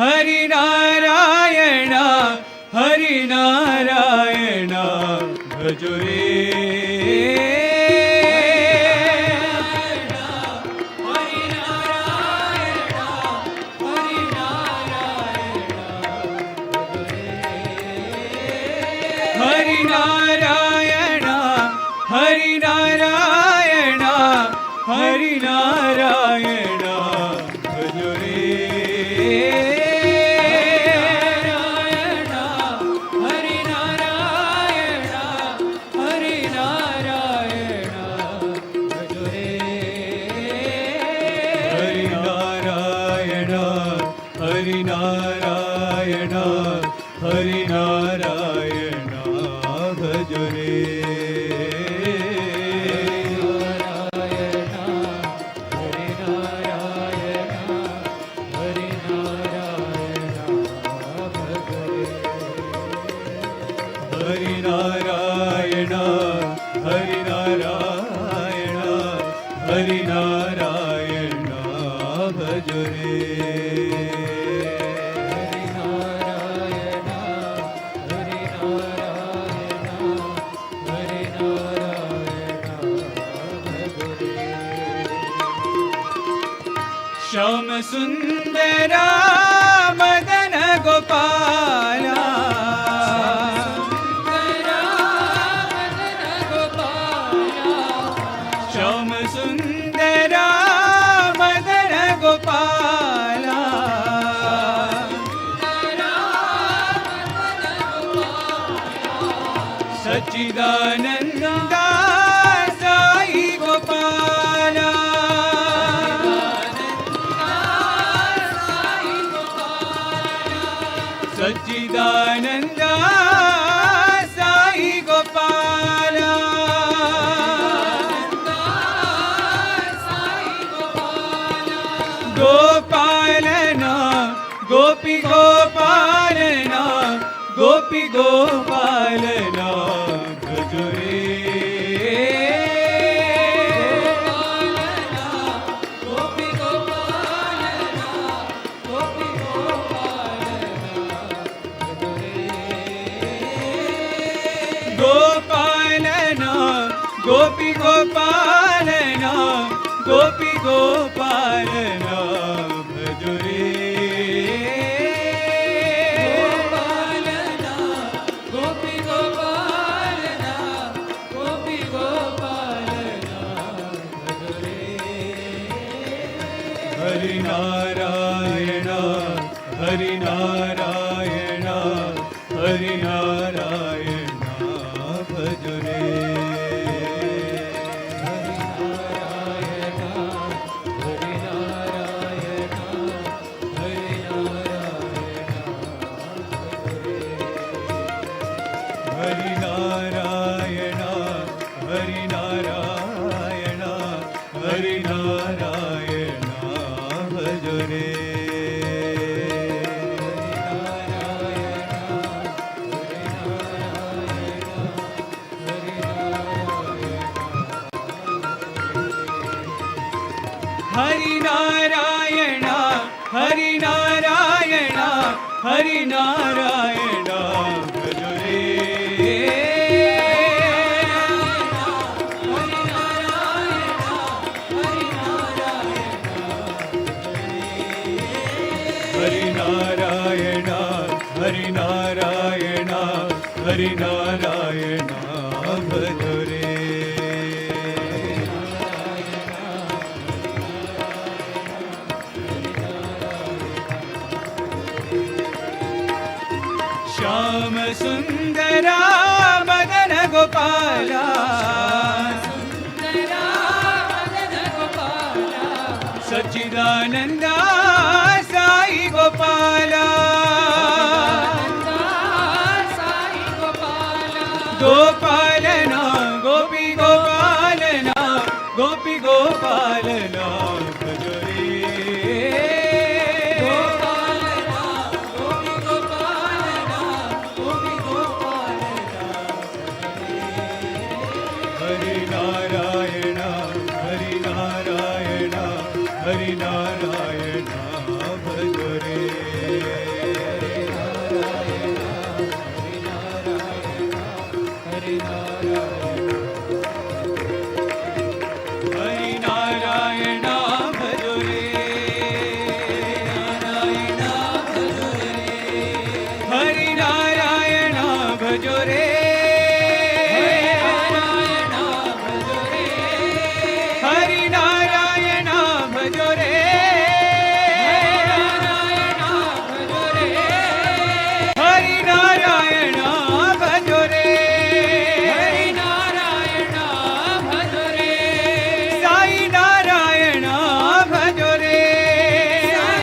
હરિનારાયણ હરિનારાયણ ભજો રે. હરિનારાયણ હરિનારાયણ હરિનારાયણ ભજો રે. હરિનારાયણ હરિનારાયણ ભજો રે. હરિનારાયણ હરિનારાયણ હરિનારાયણ ભજો રે. શ્યામ સુંદરા મદન ગોપાલા, શ્યામ સુંદરા મદન ગોપાલા, સચ્ચિદાનંદા સાઈ ગોપાલા, સચ્ચિદાનંદા સાઈ ગોપાલા, ગોપાલના ગોપી ગોપાલના ગોપી ગોપાલના ભજો રે. ગોપી ગોપાલના ગોપી ગોપાલના ભજો રે. ગોપી ગોપાલના ગોપી ગોપાલના ભજો રે. હરિનારાયણ હરિનારાયણ હરિનારાયણ ભજો રે. હરિનારાયણ હરિનારાયણ હરિનારાયણ ભજો રે. હરિનારાયણ હરિનારાયણ હરિનારાયણ ભજો રે. હરિનારાયણ હરિનારાયણ હરિનારાયણ ભજો રે. શ્યામ સુંદરા મદન ગોપાલા, સચ્ચિદાનંદા સાઈ ગોપાલા,